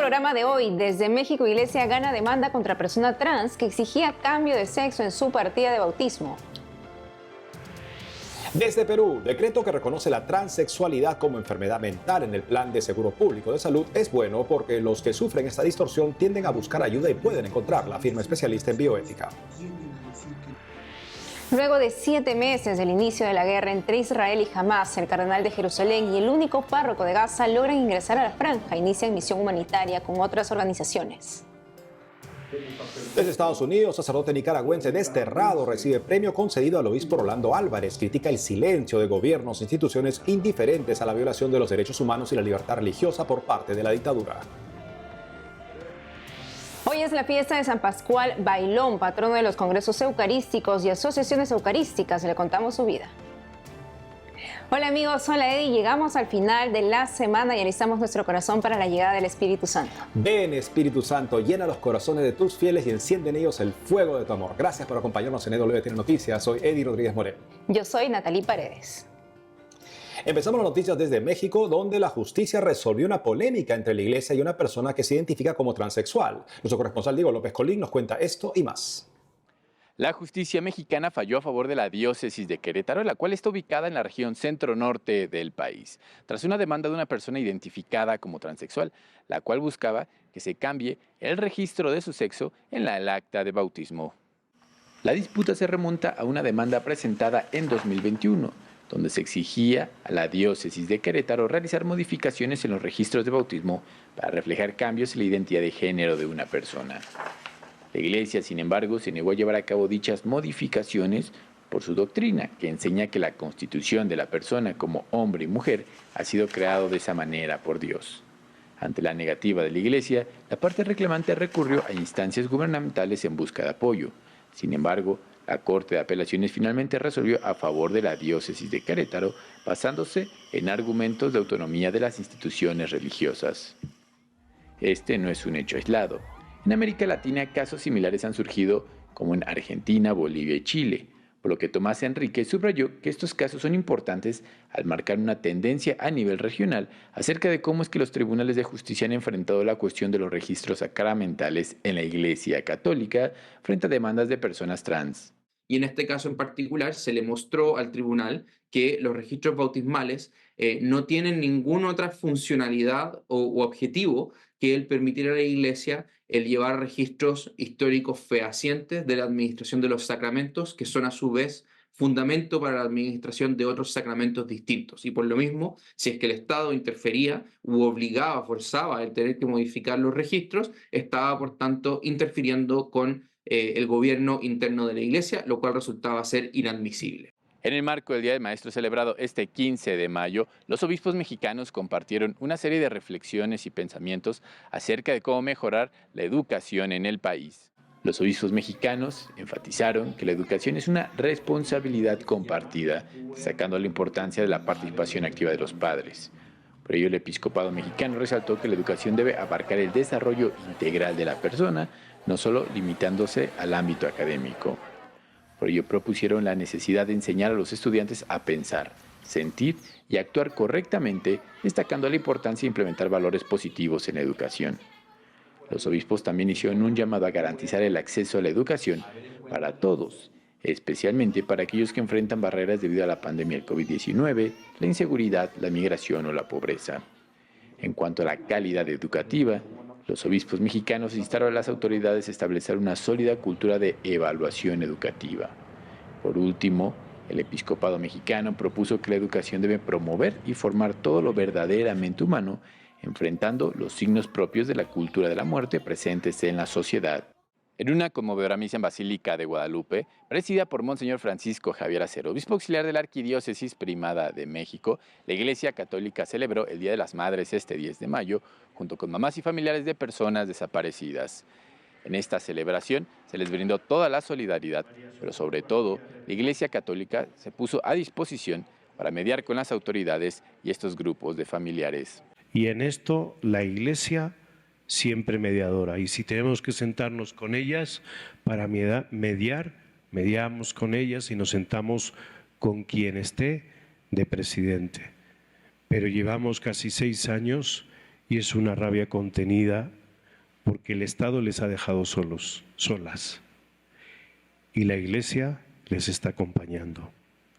programa de hoy, desde México, Iglesia gana demanda contra persona trans que exigía cambio de sexo en su partida de bautismo. Desde Perú, decreto que reconoce la transexualidad como enfermedad mental en el Plan de Seguro Público de Salud es bueno porque los que sufren esta distorsión tienden a buscar ayuda y pueden encontrarla, afirma especialista en bioética. Luego de 7 meses del inicio de la guerra entre Israel y Hamas, el cardenal de Jerusalén y el único párroco de Gaza logran ingresar a la franja e inician misión humanitaria con otras organizaciones. Desde Estados Unidos, sacerdote nicaragüense desterrado recibe premio concedido al obispo Rolando Álvarez. Critica el silencio de gobiernos e instituciones indiferentes a la violación de los derechos humanos y la libertad religiosa por parte de la dictadura. Hoy es la fiesta de San Pascual Bailón, patrono de los congresos eucarísticos y asociaciones eucarísticas. Le contamos su vida. Hola amigos, hola Eddie. Llegamos al final de la semana y alistamos nuestro corazón para la llegada del Espíritu Santo. Ven Espíritu Santo, llena los corazones de tus fieles y enciende en ellos el fuego de tu amor. Gracias por acompañarnos en EWTN Noticias. Soy Eddie Rodríguez Moreno. Yo soy Natalie Paredes. Empezamos las noticias desde México, donde la justicia resolvió una polémica entre la iglesia y una persona que se identifica como transexual. Nuestro corresponsal Diego López Colín nos cuenta esto y más. La justicia mexicana falló a favor de la diócesis de Querétaro, la cual está ubicada en la región centro-norte del país, tras una demanda de una persona identificada como transexual, la cual buscaba que se cambie el registro de su sexo en el acta de bautismo. La disputa se remonta a una demanda presentada en 2021, donde se exigía a la diócesis de Querétaro realizar modificaciones en los registros de bautismo para reflejar cambios en la identidad de género de una persona. La Iglesia, sin embargo, se negó a llevar a cabo dichas modificaciones por su doctrina, que enseña que la constitución de la persona como hombre y mujer ha sido creado de esa manera por Dios. Ante la negativa de la Iglesia, la parte reclamante recurrió a instancias gubernamentales en busca de apoyo. Sin embargo, la Corte de Apelaciones finalmente resolvió a favor de la diócesis de Querétaro, basándose en argumentos de autonomía de las instituciones religiosas. Este no es un hecho aislado. En América Latina, casos similares han surgido como en Argentina, Bolivia y Chile, por lo que Tomás Enrique subrayó que estos casos son importantes al marcar una tendencia a nivel regional acerca de cómo es que los tribunales de justicia han enfrentado la cuestión de los registros sacramentales en la Iglesia Católica frente a demandas de personas trans. Y en este caso en particular se le mostró al tribunal que los registros bautismales no tienen ninguna otra funcionalidad u objetivo que el permitir a la Iglesia el llevar registros históricos fehacientes de la administración de los sacramentos, que son a su vez fundamento para la administración de otros sacramentos distintos. Y por lo mismo, si es que el Estado interfería u obligaba, forzaba el tener que modificar los registros, estaba por tanto interfiriendo con el gobierno interno de la Iglesia, lo cual resultaba ser inadmisible. En el marco del Día del Maestro celebrado este 15 de mayo, los obispos mexicanos compartieron una serie de reflexiones y pensamientos acerca de cómo mejorar la educación en el país. Los obispos mexicanos enfatizaron que la educación es una responsabilidad compartida, destacando la importancia de la participación activa de los padres. Por ello, el episcopado mexicano resaltó que la educación debe abarcar el desarrollo integral de la persona, no solo limitándose al ámbito académico. Por ello propusieron la necesidad de enseñar a los estudiantes a pensar, sentir y actuar correctamente, destacando la importancia de implementar valores positivos en la educación. Los obispos también hicieron un llamado a garantizar el acceso a la educación para todos, especialmente para aquellos que enfrentan barreras debido a la pandemia del COVID-19, la inseguridad, la migración o la pobreza. En cuanto a la calidad educativa, los obispos mexicanos instaron a las autoridades a establecer una sólida cultura de evaluación educativa. Por último, el episcopado mexicano propuso que la educación debe promover y formar todo lo verdaderamente humano, enfrentando los signos propios de la cultura de la muerte presentes en la sociedad. En una conmovedora misa en Basílica de Guadalupe, presidida por Monseñor Francisco Javier Acero, obispo auxiliar de la Arquidiócesis Primada de México, la Iglesia Católica celebró el Día de las Madres este 10 de mayo, junto con mamás y familiares de personas desaparecidas. En esta celebración se les brindó toda la solidaridad, pero sobre todo, la Iglesia Católica se puso a disposición para mediar con las autoridades y estos grupos de familiares. Y en esto la Iglesia siempre mediadora, y si tenemos que sentarnos con ellas para mediar, mediamos con ellas y nos sentamos con quien esté de presidente. Pero llevamos casi 6 años y es una rabia contenida porque el Estado les ha dejado solas. Y la Iglesia les está acompañando.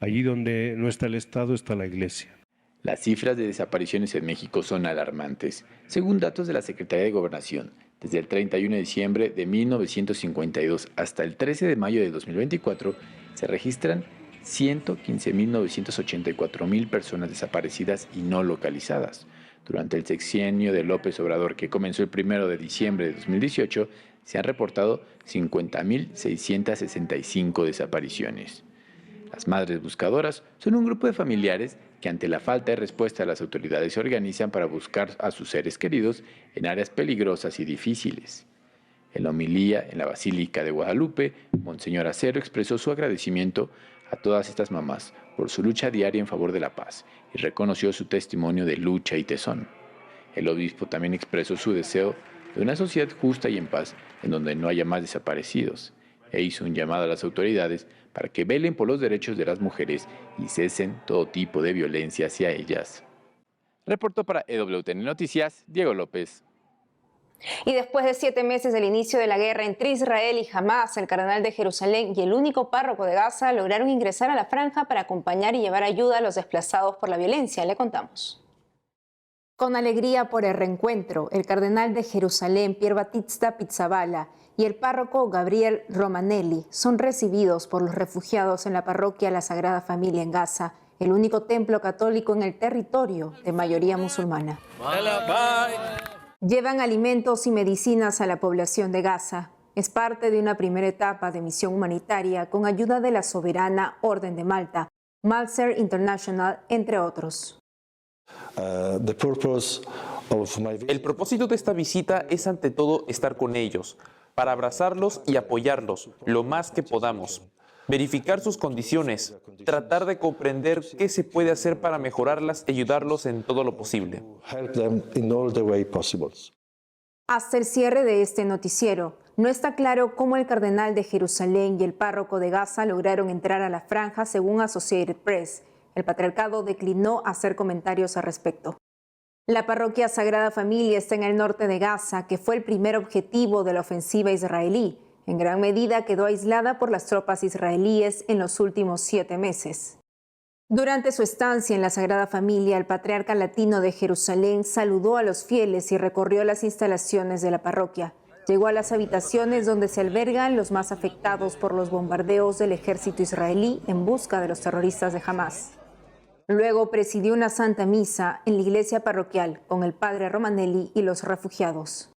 Allí donde no está el Estado, está la Iglesia. Las cifras de desapariciones en México son alarmantes. Según datos de la Secretaría de Gobernación, desde el 31 de diciembre de 1952 hasta el 13 de mayo de 2024, se registran 115.984.000 personas desaparecidas y no localizadas. Durante el sexenio de López Obrador, que comenzó el 1 de diciembre de 2018, se han reportado 50.665 desapariciones. Las madres buscadoras son un grupo de familiares que ante la falta de respuesta de las autoridades se organizan para buscar a sus seres queridos en áreas peligrosas y difíciles. En la homilía en la Basílica de Guadalupe, Monseñor Acero expresó su agradecimiento a todas estas mamás por su lucha diaria en favor de la paz y reconoció su testimonio de lucha y tesón. El obispo también expresó su deseo de una sociedad justa y en paz en donde no haya más desaparecidos e hizo un llamado a las autoridades para que velen por los derechos de las mujeres y cesen todo tipo de violencia hacia ellas. Reportó para EWTN Noticias, Diego López. Y después de 7 meses del inicio de la guerra entre Israel y Hamas, el cardenal de Jerusalén y el único párroco de Gaza lograron ingresar a la franja para acompañar y llevar ayuda a los desplazados por la violencia. Le contamos. Con alegría por el reencuentro, el cardenal de Jerusalén, Pier Battista Pizzaballa, y el párroco Gabriel Romanelli son recibidos por los refugiados en la parroquia La Sagrada Familia en Gaza, el único templo católico en el territorio de mayoría musulmana. Llevan alimentos y medicinas a la población de Gaza. Es parte de una primera etapa de misión humanitaria con ayuda de la Soberana Orden de Malta, Malser International, entre otros. El propósito de esta visita es ante todo estar con ellos, para abrazarlos y apoyarlos lo más que podamos, verificar sus condiciones, tratar de comprender qué se puede hacer para mejorarlas y ayudarlos en todo lo posible. Hasta el cierre de este noticiero, no está claro cómo el cardenal de Jerusalén y el párroco de Gaza lograron entrar a la franja, según Associated Press. El patriarcado declinó hacer comentarios al respecto. La parroquia Sagrada Familia está en el norte de Gaza, que fue el primer objetivo de la ofensiva israelí. En gran medida quedó aislada por las tropas israelíes en los últimos 7 meses. Durante su estancia en la Sagrada Familia, el patriarca latino de Jerusalén saludó a los fieles y recorrió las instalaciones de la parroquia. Llegó a las habitaciones donde se albergan los más afectados por los bombardeos del ejército israelí en busca de los terroristas de Hamas. Luego presidió una santa misa en la iglesia parroquial con el padre Romanelli y los refugiados.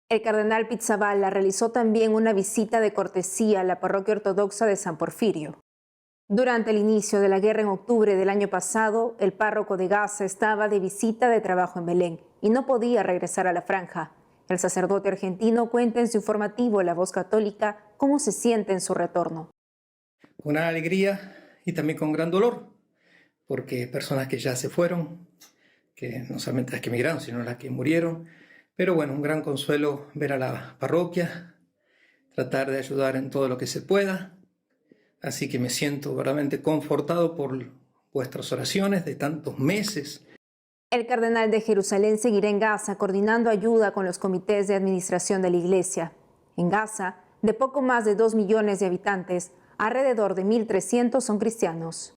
El cardenal Pizzaballa realizó también una visita de cortesía a la parroquia ortodoxa de San Porfirio. Durante el inicio de la guerra en octubre del año pasado, el párroco de Gaza estaba de visita de trabajo en Belén y no podía regresar a la franja. El sacerdote argentino cuenta en su informativo La Voz Católica cómo se siente en su retorno. Con gran alegría y también con gran dolor, porque personas que ya se fueron, que no solamente las que emigraron, sino las que murieron. Pero bueno, un gran consuelo ver a la parroquia, tratar de ayudar en todo lo que se pueda. Así que me siento verdaderamente confortado por vuestras oraciones de tantos meses. El cardenal de Jerusalén seguirá en Gaza coordinando ayuda con los comités de administración de la iglesia. En Gaza, de poco más de 2 millones de habitantes, alrededor de 1.300 son cristianos.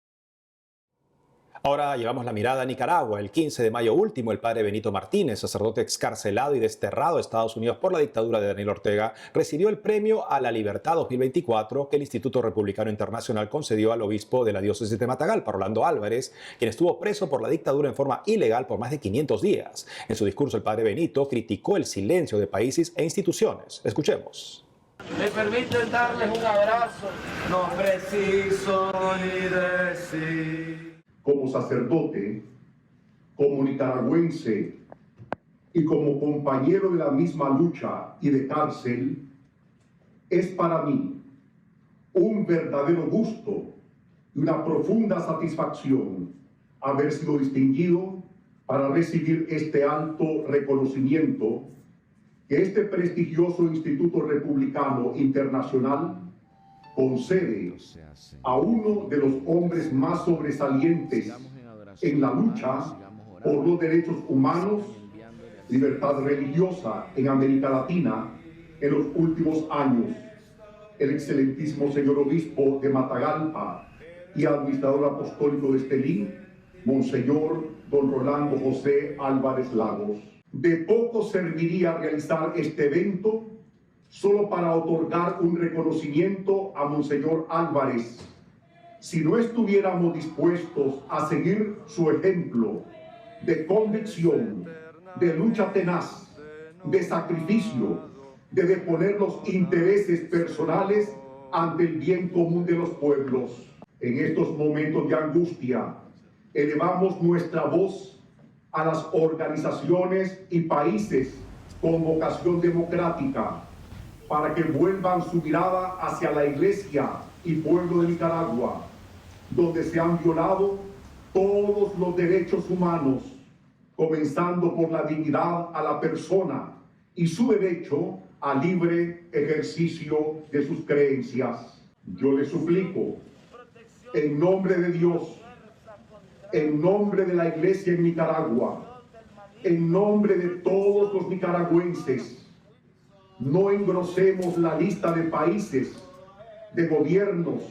Ahora llevamos la mirada a Nicaragua. El 15 de mayo último, el padre Benito Martínez, sacerdote excarcelado y desterrado a Estados Unidos por la dictadura de Daniel Ortega, recibió el Premio a la Libertad 2024 que el Instituto Republicano Internacional concedió al obispo de la diócesis de Matagalpa, Rolando Álvarez, quien estuvo preso por la dictadura en forma ilegal por más de 500 días. En su discurso, el padre Benito criticó el silencio de países e instituciones. Escuchemos. Me permiten darles un abrazo. No preciso ni decir. Como sacerdote, como nicaragüense y como compañero de la misma lucha y de cárcel, es para mí un verdadero gusto y una profunda satisfacción haber sido distinguido para recibir este alto reconocimiento que este prestigioso Instituto Republicano Internacional concede a uno de los hombres más sobresalientes en la lucha por los derechos humanos libertad religiosa en América Latina en los últimos años, el excelentísimo señor obispo de Matagalpa y administrador apostólico de Estelí, Monseñor don Rolando José Álvarez Lagos. De poco serviría realizar este evento solo para otorgar un reconocimiento a Monseñor Álvarez, si no estuviéramos dispuestos a seguir su ejemplo de convicción, de lucha tenaz, de sacrificio, de deponer los intereses personales ante el bien común de los pueblos. En estos momentos de angustia, elevamos nuestra voz a las organizaciones y países con vocación democrática para que vuelvan su mirada hacia la Iglesia y pueblo de Nicaragua, donde se han violado todos los derechos humanos, comenzando por la dignidad a la persona y su derecho a libre ejercicio de sus creencias. Yo les suplico, en nombre de Dios, en nombre de la Iglesia en Nicaragua, en nombre de todos los nicaragüenses, no engrosemos la lista de países, de gobiernos,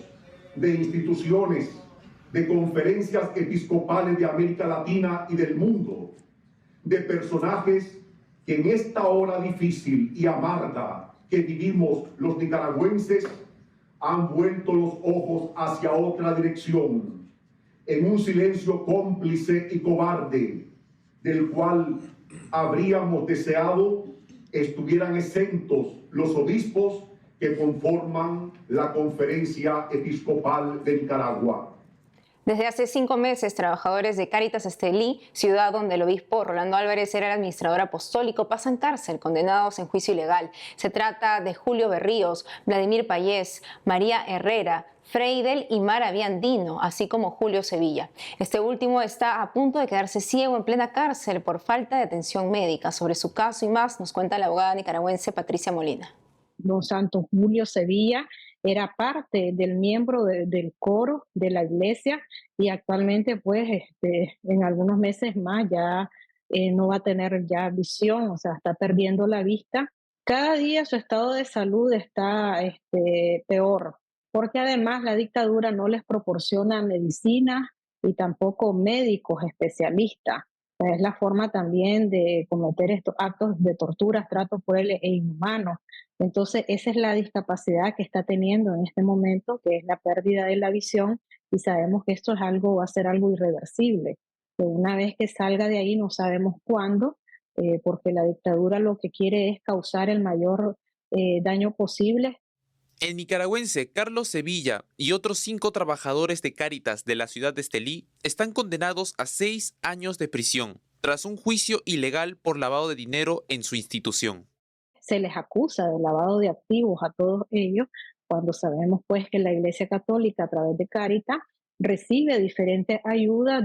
de instituciones, de conferencias episcopales de América Latina y del mundo, de personajes que en esta hora difícil y amarga que vivimos los nicaragüenses han vuelto los ojos hacia otra dirección, en un silencio cómplice y cobarde, del cual habríamos deseado estuvieran exentos los obispos que conforman la Conferencia Episcopal de Nicaragua. Desde hace 5 meses, trabajadores de Cáritas Estelí, ciudad donde el obispo Rolando Álvarez era el administrador apostólico, pasan cárcel, condenados en juicio ilegal. Se trata de Julio Berríos, Vladimir Payés, María Herrera, Freidel y Mara Biandino, así como Julio Sevilla. Este último está a punto de quedarse ciego en plena cárcel por falta de atención médica. Sobre su caso y más nos cuenta la abogada nicaragüense Patricia Molina. Don Santo Julio Sevilla era parte del miembro del coro de la iglesia y actualmente pues en algunos meses más ya no va a tener ya visión, o sea, está perdiendo la vista. Cada día su estado de salud está peor, porque además la dictadura no les proporciona medicina y tampoco médicos especialistas. Es la forma también de cometer estos actos de tortura, trato cruel e inhumano. Entonces, esa es la discapacidad que está teniendo en este momento, que es la pérdida de la visión, y sabemos que esto va a ser algo irreversible. Que una vez que salga de ahí no sabemos cuándo, porque la dictadura lo que quiere es causar el mayor daño posible. El nicaragüense Carlos Sevilla y otros 5 trabajadores de Cáritas de la ciudad de Estelí están condenados a 6 años de prisión, tras un juicio ilegal por lavado de dinero en su institución. Se les acusa de lavado de activos a todos ellos, cuando sabemos pues que la Iglesia Católica a través de Cáritas recibe diferentes ayudas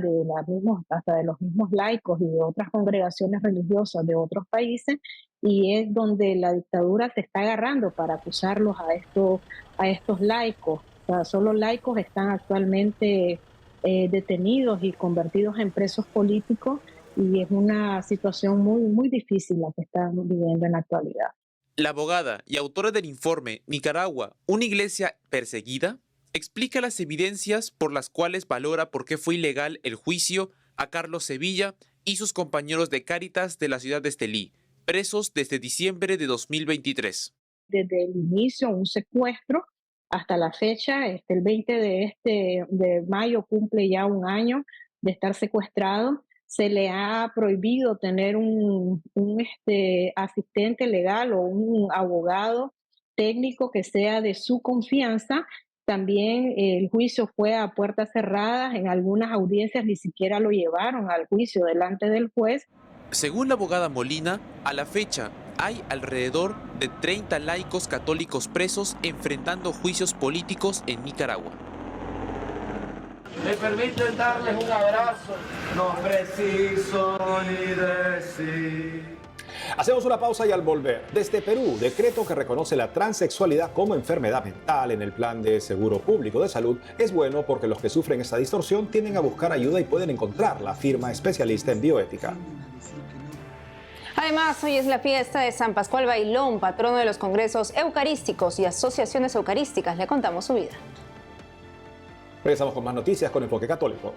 hasta de los mismos laicos y de otras congregaciones religiosas de otros países, y es donde la dictadura se está agarrando para acusarlos a estos laicos. O sea, solo laicos están actualmente detenidos y convertidos en presos políticos, y es una situación muy, muy difícil la que están viviendo en la actualidad. La abogada y autora del informe Nicaragua, una iglesia perseguida, explica las evidencias por las cuales valora por qué fue ilegal el juicio a Carlos Sevilla y sus compañeros de Cáritas de la ciudad de Estelí, presos desde diciembre de 2023. Desde el inicio, un secuestro, hasta la fecha, el 20 de mayo cumple ya 1 año de estar secuestrado. Se le ha prohibido tener un asistente legal o un abogado técnico que sea de su confianza. También el juicio fue a puertas cerradas, en algunas audiencias ni siquiera lo llevaron al juicio delante del juez. Según la abogada Molina, a la fecha hay alrededor de 30 laicos católicos presos enfrentando juicios políticos en Nicaragua. Me permiten darles un abrazo, no preciso ni decir. Hacemos una pausa y al volver, desde Perú, decreto que reconoce la transexualidad como enfermedad mental en el Plan de Seguro Público de Salud es bueno porque los que sufren esta distorsión tienden a buscar ayuda y pueden encontrarla, afirma especialista en bioética. Además, hoy es la fiesta de San Pascual Bailón, patrono de los congresos eucarísticos y asociaciones eucarísticas. Le contamos su vida. Regresamos con más noticias con Enfoque Católico.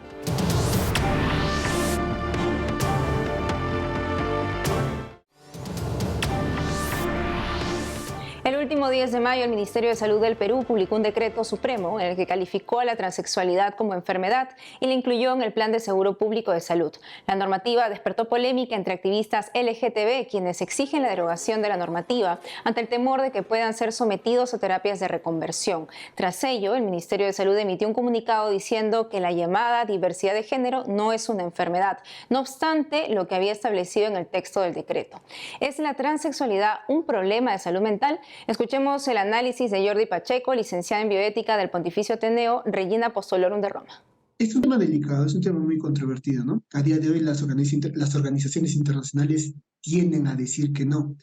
El último 10 de mayo, el Ministerio de Salud del Perú publicó un decreto supremo en el que calificó a la transexualidad como enfermedad y la incluyó en el Plan de Seguro Público de Salud. La normativa despertó polémica entre activistas LGTB, quienes exigen la derogación de la normativa ante el temor de que puedan ser sometidos a terapias de reconversión. Tras ello, el Ministerio de Salud emitió un comunicado diciendo que la llamada diversidad de género no es una enfermedad, no obstante lo que había establecido en el texto del decreto. ¿Es la transexualidad un problema de salud mental? Escuchemos el análisis de Jordi Pacheco, licenciada en bioética del Pontificio Ateneo Regina Apostolorum de Roma. Es un tema delicado, es un tema muy controvertido, ¿no? A día de hoy las organizaciones internacionales tienden a decir que no.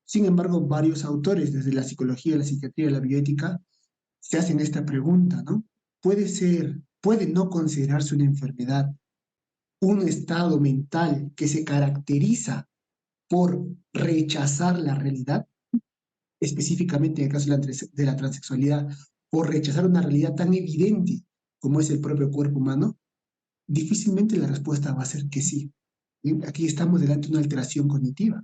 Sin embargo, varios autores, desde la psicología, la psiquiatría y la bioética, se hacen esta pregunta, ¿no? ¿Puede no considerarse una enfermedad, un estado mental que se caracteriza por rechazar la realidad? Específicamente en el caso de la transexualidad, por rechazar una realidad tan evidente como es el propio cuerpo humano, difícilmente la respuesta va a ser que sí. ¿Bien? Aquí estamos delante de una alteración cognitiva.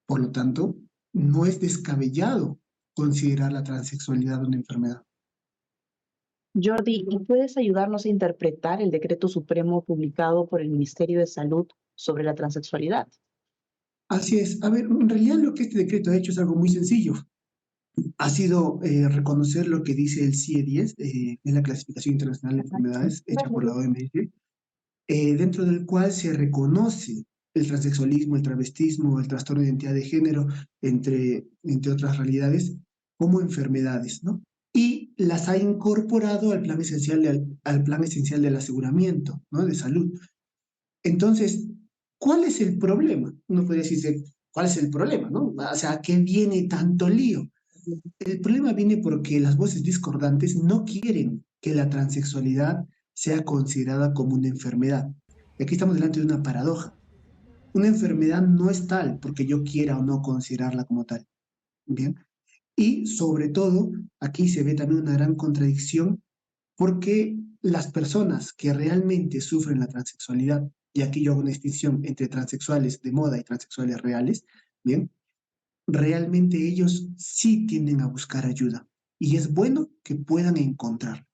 Por lo tanto, no es descabellado considerar la transexualidad una enfermedad. Jordi, ¿y puedes ayudarnos a interpretar el decreto supremo publicado por el Ministerio de Salud sobre la transexualidad? Así es. A ver, en realidad lo que este decreto ha hecho es algo muy sencillo. Ha sido reconocer lo que dice el CIE-10, en la Clasificación Internacional de Enfermedades, hecha por la OMS, dentro del cual se reconoce el transexualismo, el travestismo, el trastorno de identidad de género, entre otras realidades, como enfermedades, ¿no? Y las ha incorporado al plan esencial del aseguramiento, ¿no?, de salud. Entonces, ¿cuál es el problema? Uno podría decirse, ¿cuál es el problema, no? O sea, ¿a qué viene tanto lío? El problema viene porque las voces discordantes no quieren que la transexualidad sea considerada como una enfermedad. Y aquí estamos delante de una paradoja. Una enfermedad no es tal porque yo quiera o no considerarla como tal. ¿Bien? Y sobre todo, aquí se ve también una gran contradicción porque las personas que realmente sufren la transexualidad, y aquí yo hago una distinción entre transexuales de moda y transexuales reales, ¿bien?, realmente ellos sí tienden a buscar ayuda y es bueno que puedan encontrar.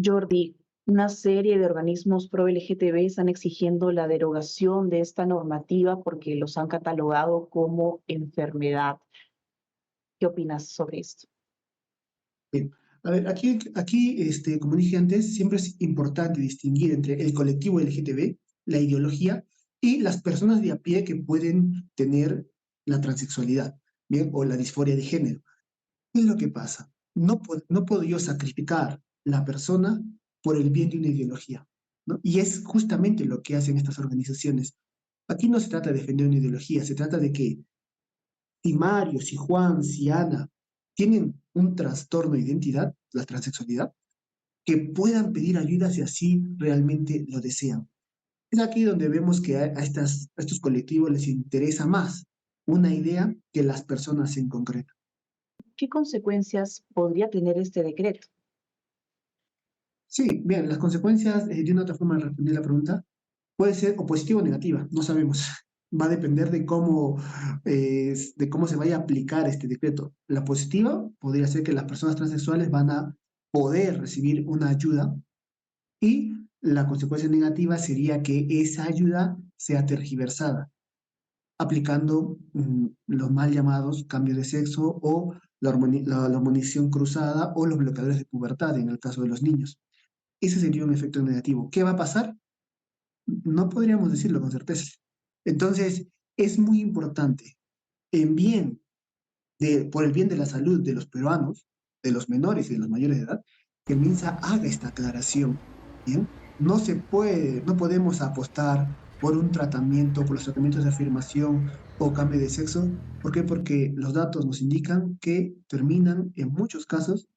Jordi, una serie de organismos pro LGTB están exigiendo la derogación de esta normativa porque los han catalogado como enfermedad. ¿Qué opinas sobre esto? Bien. A ver, aquí como dije antes, siempre es importante distinguir entre el colectivo LGTB, la ideología, y las personas de a pie que pueden tener la transexualidad, ¿bien?, o la disforia de género. ¿Qué es lo que pasa? No puedo yo sacrificar la persona por el bien de una ideología, ¿no? Y es justamente lo que hacen estas organizaciones. Aquí no se trata de defender una ideología, se trata de que si Mario, si Juan, si Ana tienen un trastorno de identidad, la transexualidad, que puedan pedir ayuda si así realmente lo desean. Es aquí donde vemos que a estos colectivos les interesa más una idea que las personas en concreto. ¿Qué consecuencias podría tener este decreto? Sí, bien, las consecuencias, de una otra forma de responder la pregunta, puede ser o positiva o negativa, no sabemos. Va a depender de cómo se vaya a aplicar este decreto. La positiva podría ser que las personas transexuales van a poder recibir una ayuda y la consecuencia negativa sería que esa ayuda sea tergiversada, aplicando los mal llamados cambios de sexo o la hormonización cruzada o los bloqueadores de pubertad en el caso de los niños. Ese sería un efecto negativo. ¿Qué va a pasar? No podríamos decirlo con certeza. Entonces, es muy importante, por el bien de la salud de los peruanos, de los menores y de los mayores de edad, que el MINSA haga esta aclaración, ¿bien? No podemos apostar por un tratamiento, por los tratamientos de afirmación o cambio de sexo. ¿Por qué? Porque los datos nos indican que terminan, en muchos casos,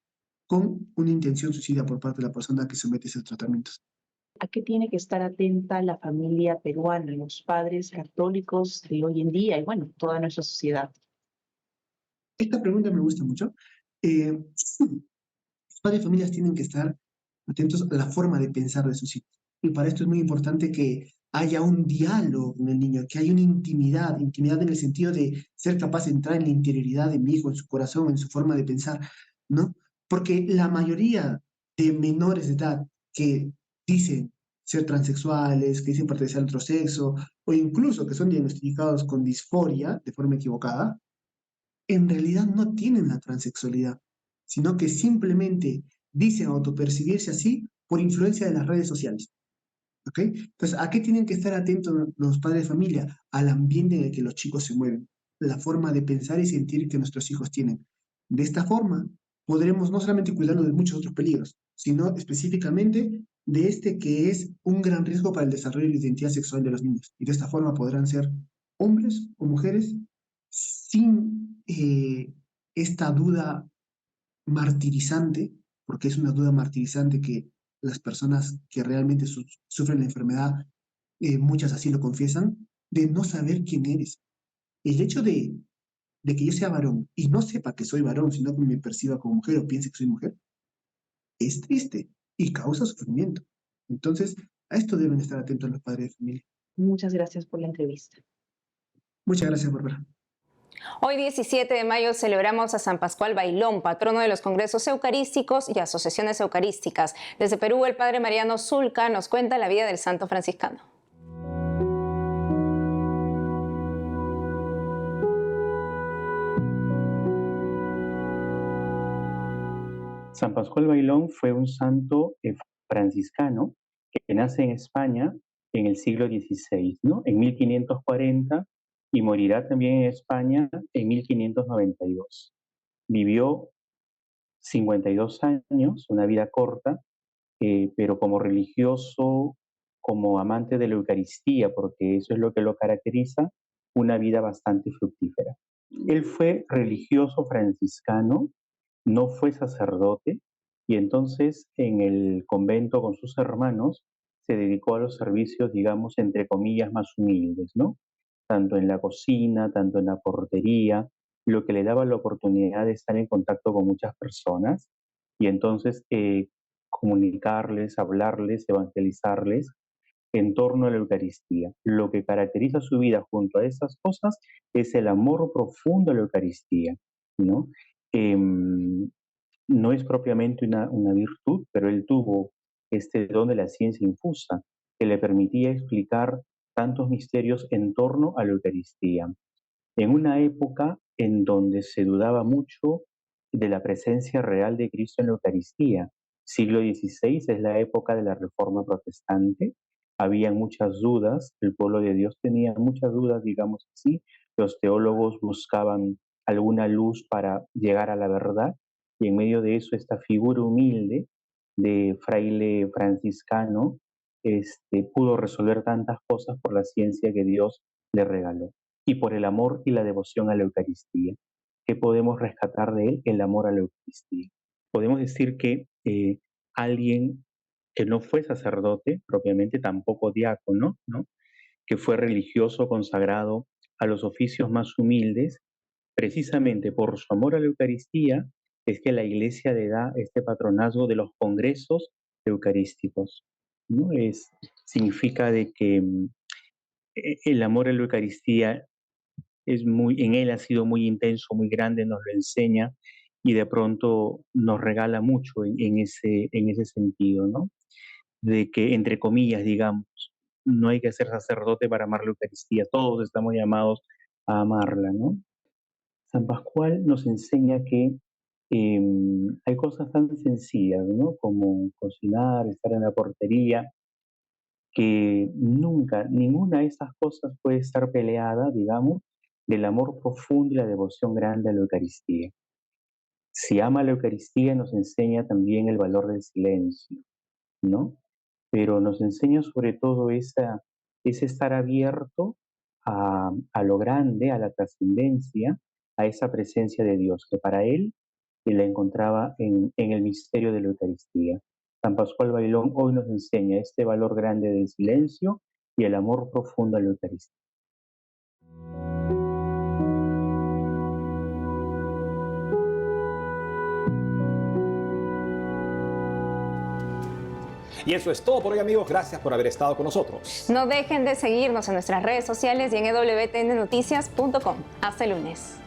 con una intención suicida por parte de la persona que somete esos tratamientos. ¿A qué tiene que estar atenta la familia peruana, los padres católicos de hoy en día y bueno, toda nuestra sociedad? Esta pregunta me gusta mucho. Los padres de familias tienen que estar atentos a la forma de pensar de sus hijos. Y para esto es muy importante que haya un diálogo con el niño, que haya una intimidad, intimidad en el sentido de ser capaz de entrar en la interioridad de mi hijo, en su corazón, en su forma de pensar, ¿no? Porque la mayoría de menores de edad que dicen ser transexuales, que dicen pertenecer al otro sexo, o incluso que son diagnosticados con disforia de forma equivocada, en realidad no tienen la transexualidad, sino que simplemente dicen autopercibirse así por influencia de las redes sociales. ¿Ok? Entonces, ¿a qué tienen que estar atentos los padres de familia? Al ambiente en el que los chicos se mueven, la forma de pensar y sentir que nuestros hijos tienen. De esta forma, podremos no solamente cuidarnos de muchos otros peligros, sino específicamente de este que es un gran riesgo para el desarrollo de la identidad sexual de los niños. Y de esta forma podrán ser hombres o mujeres sin esta duda martirizante, porque es una duda martirizante que las personas que realmente sufren la enfermedad, muchas así lo confiesan, de no saber quién eres. El hecho de que yo sea varón y no sepa que soy varón, sino que me perciba como mujer o piense que soy mujer, es triste y causa sufrimiento. Entonces, a esto deben estar atentos los padres de familia. Muchas gracias por la entrevista. Muchas gracias, Bárbara. Hoy 17 de mayo celebramos a San Pascual Bailón, patrono de los congresos eucarísticos y asociaciones eucarísticas. Desde Perú, el padre Mariano Zulca nos cuenta la vida del santo franciscano. San Pascual Bailón fue un santo franciscano que nace en España en el siglo XVI, ¿no? En 1540, y morirá también en España en 1592. Vivió 52 años, una vida corta, pero como religioso, como amante de la Eucaristía, porque eso es lo que lo caracteriza, una vida bastante fructífera. Él fue religioso franciscano, no fue sacerdote, y entonces en el convento con sus hermanos se dedicó a los servicios, digamos, entre comillas, más humildes, ¿no? Tanto en la cocina, tanto en la portería, lo que le daba la oportunidad de estar en contacto con muchas personas y entonces comunicarles, hablarles, evangelizarles en torno a la Eucaristía. Lo que caracteriza su vida junto a esas cosas es el amor profundo a la Eucaristía, ¿no? No es propiamente una virtud, pero él tuvo este don de la ciencia infusa que le permitía explicar tantos misterios en torno a la Eucaristía. En una época en donde se dudaba mucho de la presencia real de Cristo en la Eucaristía, siglo XVI es la época de la Reforma Protestante, había muchas dudas, el pueblo de Dios tenía muchas dudas, digamos así, los teólogos buscaban alguna luz para llegar a la verdad, y en medio de eso esta figura humilde de fraile franciscano pudo resolver tantas cosas por la ciencia que Dios le regaló y por el amor y la devoción a la Eucaristía. ¿Qué podemos rescatar de él? El amor a la Eucaristía. Podemos decir que alguien que no fue sacerdote, propiamente tampoco diácono, ¿no? Que fue religioso consagrado a los oficios más humildes, precisamente por su amor a la Eucaristía, es que la Iglesia le da este patronazgo de los congresos eucarísticos, ¿no? Significa de que el amor a la Eucaristía en él ha sido muy intenso, muy grande, nos lo enseña y de pronto nos regala mucho en ese sentido, ¿no? De que, entre comillas, digamos, no hay que ser sacerdote para amar la Eucaristía, todos estamos llamados a amarla, ¿no? San Pascual nos enseña que hay cosas tan sencillas, ¿no? Como cocinar, estar en la portería, que nunca, ninguna de esas cosas puede estar peleada, digamos, del amor profundo y la devoción grande a la Eucaristía. Si ama la Eucaristía, nos enseña también el valor del silencio, ¿no? Pero nos enseña sobre todo ese estar abierto a lo grande, a la trascendencia, a esa presencia de Dios, que para él la encontraba en el misterio de la Eucaristía. San Pascual Bailón hoy nos enseña este valor grande del silencio y el amor profundo a la Eucaristía. Y eso es todo por hoy, amigos. Gracias por haber estado con nosotros. No dejen de seguirnos en nuestras redes sociales y en wtnnoticias.com. Hasta el lunes.